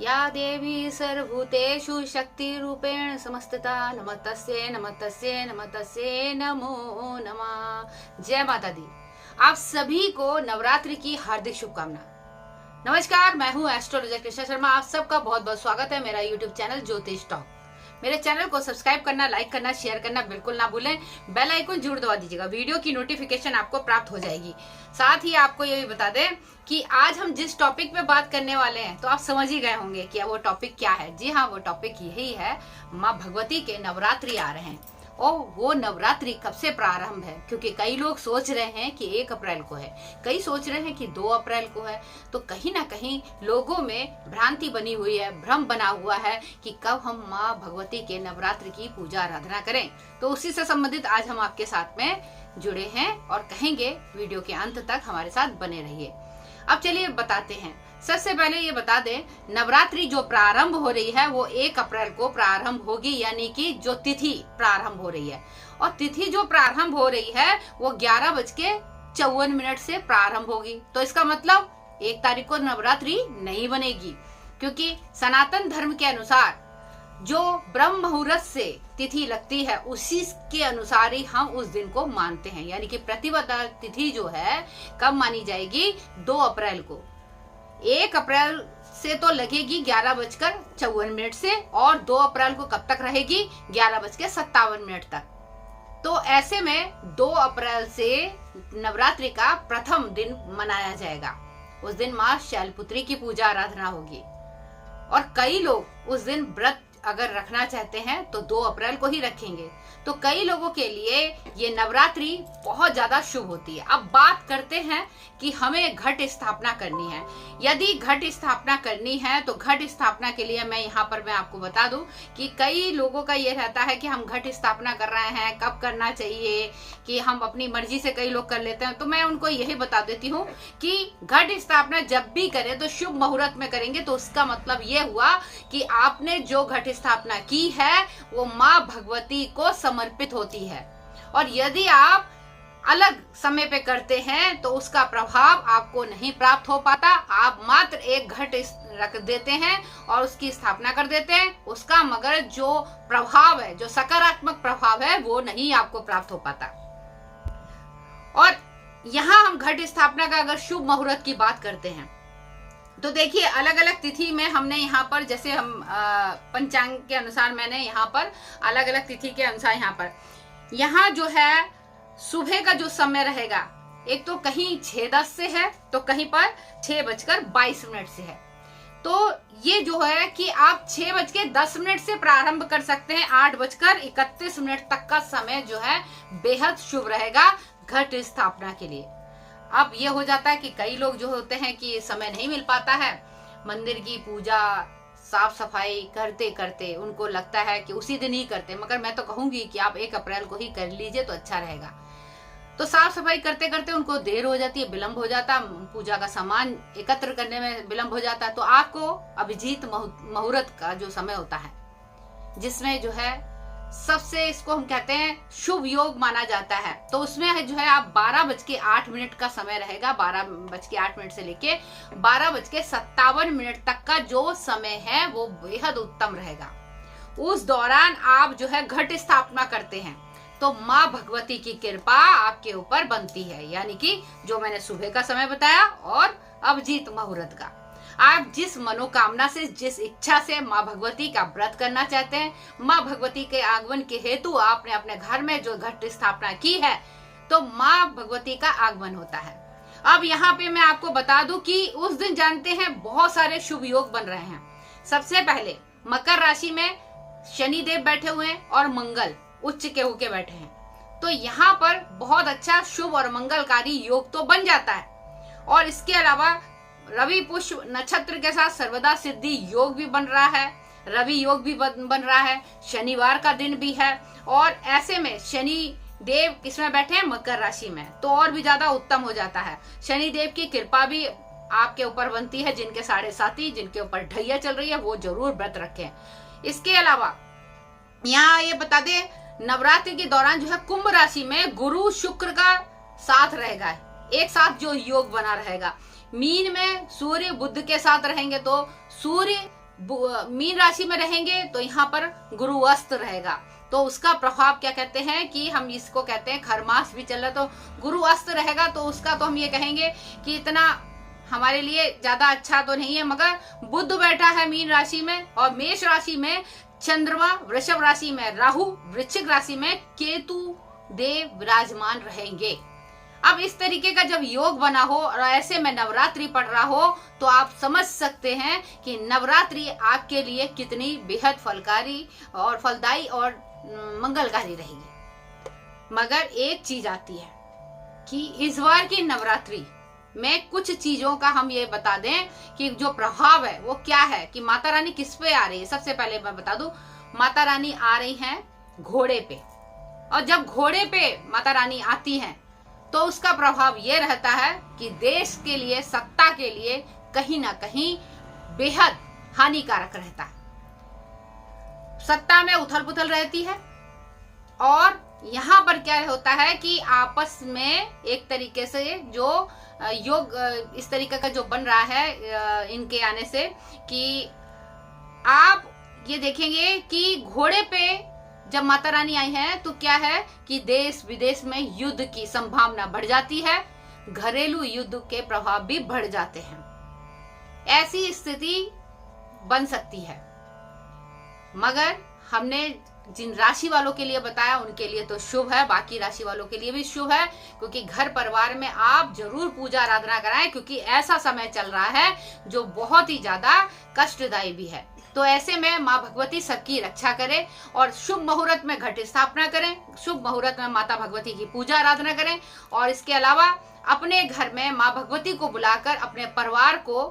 या देवी सर्वभूतेषु शक्तिरूपेण समस्थिता नमस्तस्यै नमस्तस्यै नमस्तस्यै नमो नमः। जय माता दी। आप सभी को नवरात्रि की हार्दिक शुभकामना। नमस्कार, मैं हूँ एस्ट्रोलॉजर कृष्णा शर्मा। आप सबका बहुत बहुत स्वागत है मेरा यूट्यूब चैनल ज्योतिष टॉक। मेरे चैनल को सब्सक्राइब करना, लाइक करना, शेयर करना बिल्कुल ना भूलें। बेल आइकन जरूर दबा दीजिएगा, वीडियो की नोटिफिकेशन आपको प्राप्त हो जाएगी। साथ ही आपको ये भी बता दें कि आज हम जिस टॉपिक पे बात करने वाले हैं तो आप समझ ही गए होंगे कि वो टॉपिक क्या है। जी हाँ, वो टॉपिक यही है, माँ भगवती के नवरात्रि आ रहे हैं और वो नवरात्रि कब से प्रारंभ है। क्योंकि कई लोग सोच रहे हैं कि 1 अप्रैल को है, कई सोच रहे हैं कि 2 अप्रैल को है। तो कहीं ना कहीं लोगों में भ्रांति बनी हुई है, भ्रम बना हुआ है कि कब हम माँ भगवती के नवरात्रि की पूजा आराधना करें। तो उसी से संबंधित आज हम आपके साथ में जुड़े हैं और कहेंगे वीडियो के अंत तक हमारे साथ बने रहिए। अब चलिए बताते हैं। सबसे पहले ये बता दें, नवरात्रि जो प्रारंभ हो रही है वो 1 अप्रैल को प्रारंभ होगी, यानी कि जो तिथि प्रारंभ हो रही है। और तिथि जो प्रारंभ हो रही है वो 11:54 से प्रारंभ होगी। तो इसका मतलब 1 तारीख को नवरात्रि नहीं बनेगी, क्योंकि सनातन धर्म के अनुसार जो ब्रह्म मुहूर्त से तिथि लगती है उसी के अनुसार ही हम उस दिन को मानते हैं। यानी कि प्रतिपदा तिथि जो है कब मानी जाएगी? 2 अप्रैल को। 1 अप्रैल से तो लगेगी 11:54 से, और 2 अप्रैल को कब तक रहेगी? 11:57 तक। तो ऐसे में 2 अप्रैल से नवरात्रि का प्रथम दिन मनाया जाएगा। उस दिन माँ शैलपुत्री की पूजा आराधना होगी और कई लोग उस दिन व्रत अगर रखना चाहते हैं तो 2 अप्रैल को ही रखेंगे। तो कई लोगों के लिए ये नवरात्रि बहुत ज्यादा शुभ होती है। अब बात करते हैं कि हमें घट स्थापना करनी है। यदि घट स्थापना करनी है तो घट स्थापना के लिए मैं आपको बता दूं कि कई लोगों का ये रहता है कि हम घट स्थापना कर रहे हैं, कब करना चाहिए, कि हम अपनी मर्जी से कई लोग कर लेते हैं। तो मैं उनको यही बता देती हूँ कि घट स्थापना जब भी करें तो शुभ मुहूर्त में करेंगे। तो उसका मतलब ये हुआ कि आपने जो घट स्थापना की है वो माँ भगवती को समर्पित होती है। और यदि आप अलग समय पे करते हैं तो उसका प्रभाव आपको नहीं प्राप्त हो पाता। आप मात्र एक घट रख देते हैं और उसकी स्थापना कर देते हैं, उसका मगर जो प्रभाव है, जो सकारात्मक प्रभाव है, वो नहीं आपको प्राप्त हो पाता। और यहाँ हम घट स्थापना का अगर शुभ मुहूर्त की बात करते हैं तो देखिए, अलग अलग तिथि में हमने यहाँ पर, जैसे हम पंचांग के अनुसार मैंने यहाँ पर अलग अलग तिथि के अनुसार यहाँ जो है सुबह का जो समय रहेगा, एक तो कहीं 6:10 से है तो कहीं पर 6:22 से है। तो ये जो है कि आप 6:10 से प्रारंभ कर सकते हैं। 8:31 तक का समय जो है बेहद शुभ रहेगा घट स्थापना के लिए। अब ये हो जाता है कि कई लोग जो होते हैं कि समय नहीं मिल पाता है, मंदिर की पूजा साफ सफाई करते करते उनको लगता है कि उसी दिन ही करते, मगर मैं तो कहूंगी कि आप 1 अप्रैल को ही कर लीजिए तो अच्छा रहेगा। तो साफ सफाई करते करते उनको देर हो जाती है, विलम्ब हो जाता, पूजा का सामान एकत्र करने में विलम्ब हो जाता है। तो आपको अभिजीत मुहूर्त का जो समय होता है, जिसमें जो है सबसे, इसको हम कहते हैं शुभ योग माना जाता है, तो उसमें जो है आप 12:08 का समय रहेगा। 12:08 से लेके 12:57 तक का जो समय है वो बेहद उत्तम रहेगा। उस दौरान आप जो है घट स्थापना करते हैं तो माँ भगवती की कृपा आपके ऊपर बनती है। यानी कि जो मैंने सुबह का समय बताया और अभिजीत मुहूर्त का, आप जिस मनोकामना से, जिस इच्छा से माँ भगवती का व्रत करना चाहते हैं, माँ भगवती के आगमन के हेतु आपने अपने घर में जो घट स्थापना की है, तो माँ भगवती का आगमन होता है। अब यहाँ पे मैं आपको बता दूं कि उस दिन जानते हैं बहुत सारे शुभ योग बन रहे हैं। सबसे पहले मकर राशि में शनि देव बैठे हुए हैं और मंगल उच्च के होके बैठे हैं। तो यहाँ पर बहुत अच्छा शुभ और मंगलकारी योग तो बन जाता है। और इसके अलावा रवि पुष्प नक्षत्र के साथ सर्वदा सिद्धि योग भी बन रहा है, रवि योग भी बन रहा है, शनिवार का दिन भी है। और ऐसे में शनि देव किसमें बैठे हैं? मकर राशि में, तो और भी ज्यादा उत्तम हो जाता है। शनि देव की कृपा भी आपके ऊपर बनती है। जिनके 7.5 जिनके ऊपर ढैया चल रही है वो जरूर व्रत रखें। इसके अलावा यहाँ ये बता दें, नवरात्रि के दौरान जो है कुंभ राशि में गुरु शुक्र का साथ रहेगा, एक साथ जो योग बना रहेगा। मीन में सूर्य बुध के साथ रहेंगे तो सूर्य मीन राशि में रहेंगे तो यहाँ पर गुरु अस्त रहेगा, तो उसका प्रभाव क्या कहते हैं कि हम इसको कहते हैं खरमास भी चल रहा, तो गुरु अस्त रहेगा तो उसका तो हम ये कहेंगे कि इतना हमारे लिए ज्यादा अच्छा तो नहीं है। मगर बुध बैठा है मीन राशि में, और मेष राशि में चंद्रमा, वृषभ राशि में राहु, वृश्चिक राशि में केतु देव विराजमान रहेंगे। अब इस तरीके का जब योग बना हो और ऐसे में नवरात्रि पड़ रहा हो तो आप समझ सकते हैं कि नवरात्रि आपके लिए कितनी बेहद फलकारी और फलदायी और मंगलकारी रहेगी। मगर एक चीज आती है कि इस बार की नवरात्रि में कुछ चीजों का हम ये बता दें कि जो प्रभाव है वो क्या है, कि माता रानी किस पे आ रही है। सबसे पहले मैं बता दूं, माता रानी आ रही हैं घोड़े पे, और जब घोड़े पे माता रानी आती हैं तो उसका प्रभाव ये रहता है कि देश के लिए, सत्ता के लिए कहीं ना कहीं बेहद हानिकारक रहता है। सत्ता में उथल पुथल रहती है, और यहाँ पर क्या होता है कि आपस में एक तरीके से जो योग इस तरीके का जो बन रहा है इनके आने से, कि आप ये देखेंगे कि घोड़े पे जब माता रानी आई है तो क्या है कि देश विदेश में युद्ध की संभावना बढ़ जाती है, घरेलू युद्ध के प्रभाव भी बढ़ जाते हैं। ऐसी स्थिति बन सकती है। मगर हमने जिन राशि वालों के लिए बताया उनके लिए तो शुभ है, बाकी राशि वालों के लिए भी शुभ है, क्योंकि घर परिवार में आप जरूर पूजा आराधना कराएं, क्योंकि ऐसा समय चल रहा है जो बहुत ही ज्यादा कष्टदायी भी है। तो ऐसे में माँ भगवती सबकी रक्षा करे, और शुभ मुहूर्त में घट स्थापना करें, शुभ मुहूर्त में माता भगवती की पूजा आराधना करें, और इसके अलावा अपने घर में माँ भगवती को बुलाकर अपने परिवार को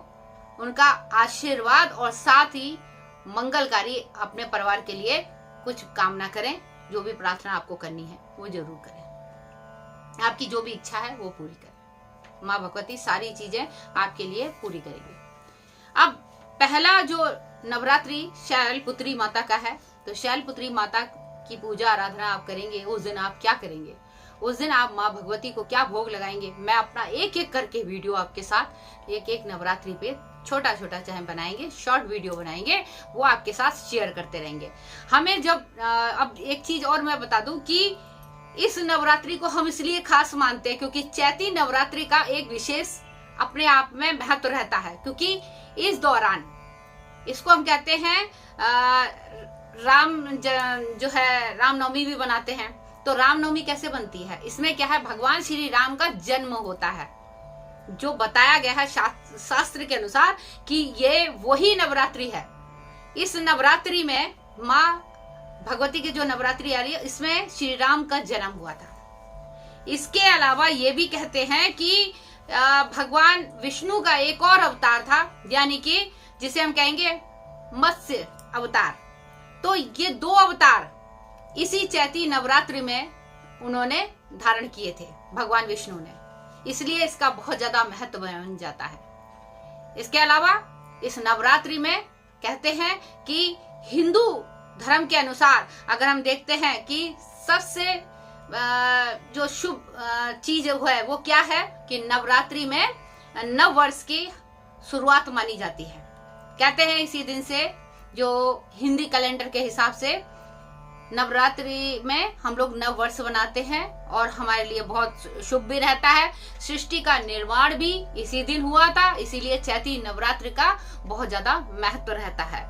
उनका आशीर्वाद और साथ ही मंगलकारी अपने परिवार के लिए कुछ कामना करें। जो भी प्रार्थना आपको करनी है वो जरूर करें, आपकी जो भी इच्छा है वो पूरी करें। माँ भगवती सारी चीजें आपके लिए पूरी करेगी। अब पहला जो नवरात्रि शैलपुत्री माता का है, तो शैलपुत्री माता की पूजा आराधना आप करेंगे। उस दिन आप क्या करेंगे, उस दिन आप माँ भगवती को क्या भोग लगाएंगे, मैं अपना एक एक करके वीडियो आपके साथ एक एक नवरात्रि पे छोटा छोटा चाहे बनाएंगे, शॉर्ट वीडियो बनाएंगे, वो आपके साथ शेयर करते रहेंगे। हमें जब अब एक चीज और मैं बता दूं कि इस नवरात्रि को हम इसलिए खास मानते हैं क्योंकि चैती नवरात्रि का एक विशेष अपने आप में महत्व रहता है, क्योंकि इस दौरान इसको हम कहते हैं जो है रामनवमी भी बनाते हैं। तो रामनवमी कैसे बनती है, इसमें क्या है, भगवान श्री राम का जन्म होता है, जो बताया गया है शास्त्र के अनुसार कि ये वही नवरात्रि है। इस नवरात्रि में माँ भगवती की जो नवरात्रि आ रही है इसमें श्री राम का जन्म हुआ था। इसके अलावा ये भी कहते हैं कि भगवान विष्णु का एक और अवतार था, यानी कि जिसे हम कहेंगे मत्स्य अवतार। तो ये दो अवतार इसी चैती नवरात्रि में उन्होंने धारण किए थे भगवान विष्णु ने, इसलिए इसका बहुत ज्यादा महत्व बन जाता है। इसके अलावा इस नवरात्रि में कहते हैं कि हिंदू धर्म के अनुसार अगर हम देखते हैं कि सबसे जो शुभ चीज है वो क्या है कि नवरात्रि में नव वर्ष की शुरुआत मानी जाती है। कहते हैं इसी दिन से, जो हिंदी कैलेंडर के हिसाब से नवरात्रि में हम लोग नव वर्ष बनाते हैं और हमारे लिए बहुत शुभ भी रहता है। सृष्टि का निर्माण भी इसी दिन हुआ था, इसीलिए चैती नवरात्रि का बहुत ज्यादा महत्व रहता है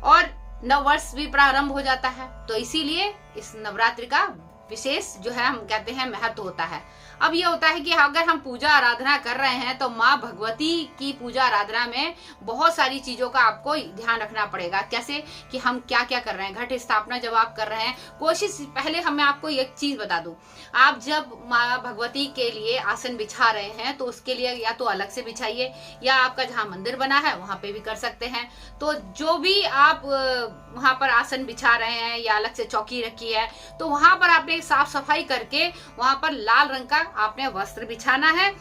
और नव वर्ष भी प्रारंभ हो जाता है। तो इसीलिए इस नवरात्रि का विशेष जो है हम कहते हैं महत्व होता है। अब ये होता है कि अगर हम पूजा आराधना कर रहे हैं तो माँ भगवती की पूजा आराधना में बहुत सारी चीजों का आपको ध्यान रखना पड़ेगा। कैसे कि हम क्या क्या कर रहे हैं। घट स्थापना जब आप कर रहे हैं, कोशिश पहले मैं आपको एक चीज बता दूं, आप जब माँ भगवती के लिए आसन बिछा रहे हैं तो उसके लिए या तो अलग से बिछाइए, या आपका जहाँ मंदिर बना है वहां पे भी कर सकते हैं। तो जो भी आप वहां पर आसन बिछा रहे हैं या अलग से चौकी रखी है तो वहां पर आपने साफ सफाई करके वहां पर लाल रंग का आपने वस्त्र बिछाना है,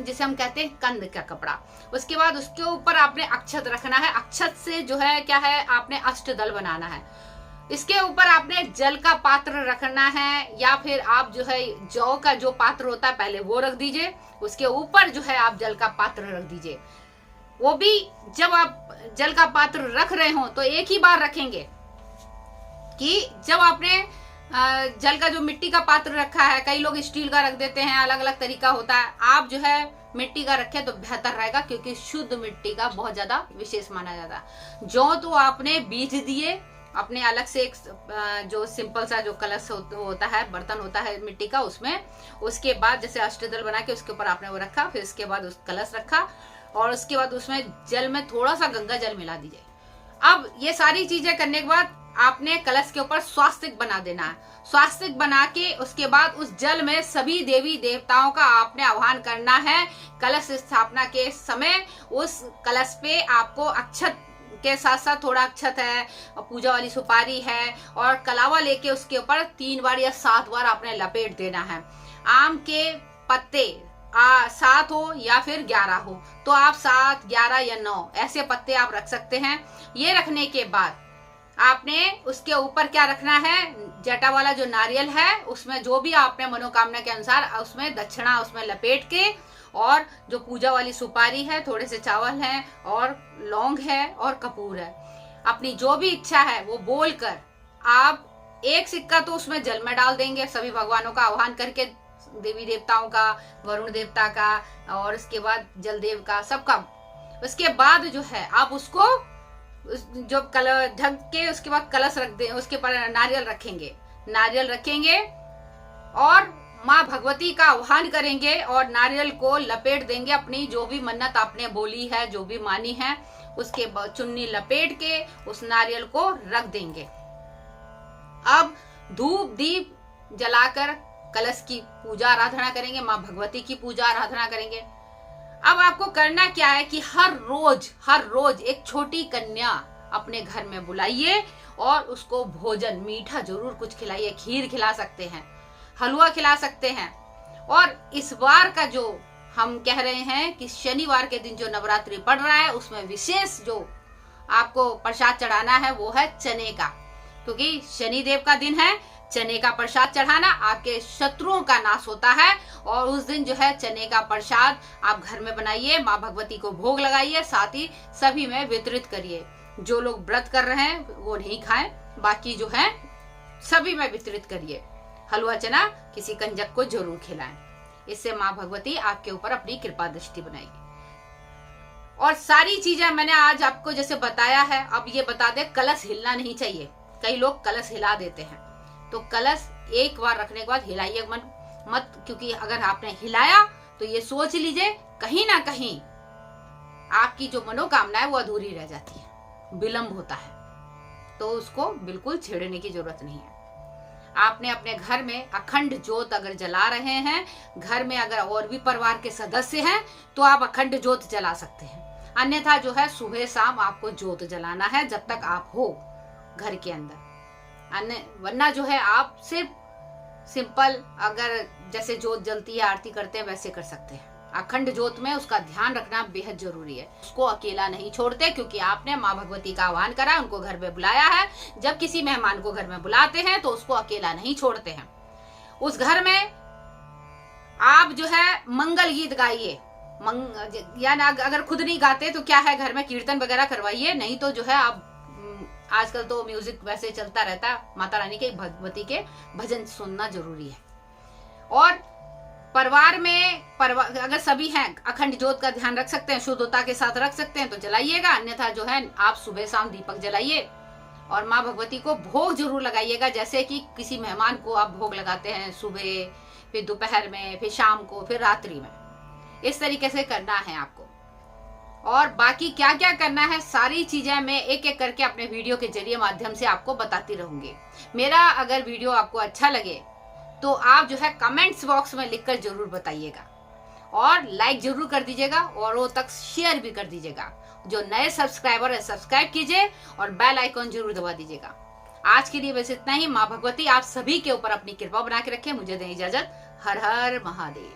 जिसे हम कहते हैं कंद का कपड़ा। उसके बाद उसके ऊपर आपने अक्षत रखना है। अक्षत से जो है क्या है, आपने अष्टदल बनाना है। इसके ऊपर आपने जल का पात्र रखना है, या फिर आप जो है जौ का जो पात्र होता है पहले वो रख दीजिए, उसके ऊपर जो है आप जल का पात्र रख दीजिए। वो भी जब आप जल का पात्र रख रहे हो तो एक ही बार रखेंगे, कि जब आपने जल का जो मिट्टी का पात्र रखा है, कई लोग स्टील का रख देते हैं, अलग अलग तरीका होता है, आप जो है मिट्टी का रखें तो बेहतर रहेगा, क्योंकि शुद्ध मिट्टी का बहुत ज्यादा विशेष माना जाता है। जो तो आपने बीज दिए, अपने अलग से एक जो सिंपल सा जो कलश होता है, बर्तन होता है मिट्टी का, उसमें उसके बाद जैसे अष्टदल बना के उसके ऊपर आपने वो रखा, फिर इसके बाद उस कलश रखा, और उसके बाद उसमें जल में थोड़ा सा गंगा जल मिला दीजिए। अब ये सारी चीजें करने के बाद आपने कलश के ऊपर स्वास्तिक बना देना है। स्वास्तिक बना के उसके बाद उस जल में सभी देवी देवताओं का आपने आह्वान करना है। कलश स्थापना के समय उस कलश पे आपको अक्षत के साथ साथ थोड़ा अक्षत है, पूजा वाली सुपारी है, और कलावा लेके उसके ऊपर 3 बार या 7 बार आपने लपेट देना है। आम के पत्ते 7 हो या फिर 11 हो, तो आप 7, 11 या 9 ऐसे पत्ते आप रख सकते हैं। ये रखने के बाद आपने उसके ऊपर क्या रखना है, जटा वाला जो नारियल है, उसमें जो भी आपने मनोकामना के अनुसार उसमें दक्षिणा उसमें लपेट के, और जो पूजा वाली सुपारी है, थोड़े से चावल है, और लौंग है, और कपूर है, अपनी जो भी इच्छा है वो बोलकर आप एक सिक्का तो उसमें जल में डाल देंगे, सभी भगवानों का आह्वान करके, देवी देवताओं का, वरुण देवता का, और उसके बाद जलदेव का, सबका। उसके बाद जो है आप उसको जो ढक के उसके बाद कलश रख दें, उसके पर नारियल रखेंगे और माँ भगवती का आह्वान करेंगे, और नारियल को लपेट देंगे। अपनी जो भी मन्नत आपने बोली है, जो भी मानी है, उसके चुन्नी लपेट के उस नारियल को रख देंगे। अब धूप दीप जलाकर कलश की पूजा आराधना करेंगे, माँ भगवती की पूजा आराधना करेंगे। अब आपको करना क्या है कि हर रोज एक छोटी कन्या अपने घर में बुलाइए, और उसको भोजन मीठा जरूर कुछ खिलाइए। खीर खिला सकते हैं, हलवा खिला सकते हैं। और इस बार का जो हम कह रहे हैं कि शनिवार के दिन जो नवरात्रि पड़ रहा है, उसमें विशेष जो आपको प्रसाद चढ़ाना है वो है चने का, क्योंकि शनिदेव का दिन है। चने का प्रसाद चढ़ाना, आपके शत्रुओं का नाश होता है। और उस दिन जो है चने का प्रसाद आप घर में बनाइए, माँ भगवती को भोग लगाइए, साथ ही सभी में वितरित करिए। जो लोग व्रत कर रहे हैं वो नहीं खाएं, बाकी जो है सभी में वितरित करिए। हलवा चना किसी कंजक को जरूर खिलाएं, इससे माँ भगवती आपके ऊपर अपनी कृपा दृष्टि बनाएगी। और सारी चीजें मैंने आज आपको जैसे बताया है। अब ये बता दे, कलश हिलना नहीं चाहिए। कई लोग कलश हिला देते हैं, तो कलश एक बार रखने के बाद हिलाइए मत, क्योंकि अगर आपने हिलाया तो ये सोच लीजिए कहीं ना कहीं आपकी जो मनोकामना है वो अधूरी रह जाती है, विलंब होता है। तो उसको बिल्कुल छेड़ने की जरूरत नहीं है। आपने अपने घर में अखंड ज्योत अगर जला रहे हैं, घर में अगर और भी परिवार के सदस्य हैं, तो आप अखंड ज्योत जला सकते हैं। अन्यथा जो है सुबह शाम आपको ज्योत जलाना है, जब तक आप हो घर के अंदर। वरना जो है आप सिर्फ सिंपल अगर जैसे ज्योत जलती है आरती करते हैं वैसे कर सकते हैं। अखंड ज्योत में उसका ध्यान रखना बेहद जरूरी है। उसको अकेला नहीं छोड़ते, क्योंकि आपने माँ भगवती का आह्वान करा, उनको घर में बुलाया है। जब किसी मेहमान को घर में बुलाते हैं तो उसको अकेला नहीं छोड़ते हैं। उस घर में आप जो है मंगल गीत गाइए, या अगर खुद नहीं गाते तो क्या है, घर में कीर्तन वगैरह करवाइए। नहीं तो जो है आप आजकल तो म्यूजिक वैसे चलता रहता है, माता रानी के भगवती के भजन सुनना जरूरी है। और परिवार में अगर सभी हैं, अखंड ज्योत का ध्यान रख सकते हैं, शुद्धता के साथ रख सकते हैं तो जलाइएगा। अन्यथा जो है आप सुबह शाम दीपक जलाइए, और माँ भगवती को भोग जरूर लगाइएगा। जैसे कि किसी मेहमान को आप भोग लगाते हैं सुबह, फिर दोपहर में, फिर शाम को, फिर रात्रि में। इस तरीके से करना है आपको। और बाकी क्या क्या करना है, सारी चीजें मैं एक एक करके अपने वीडियो के जरिए माध्यम से आपको बताती रहूंगी। मेरा अगर वीडियो आपको अच्छा लगे तो आप जो है कमेंट्स बॉक्स में लिखकर जरूर बताइएगा, और लाइक जरूर कर दीजिएगा, और वो तक शेयर भी कर दीजिएगा। जो नए सब्सक्राइबर है सब्सक्राइब कीजिए, और बेल आइकॉन जरूर दबा दीजिएगा। आज के लिए बस इतना ही। माँ भगवती आप सभी के ऊपर अपनी कृपा बना के रखे। मुझे दें इजाजत। हर हर महादेव।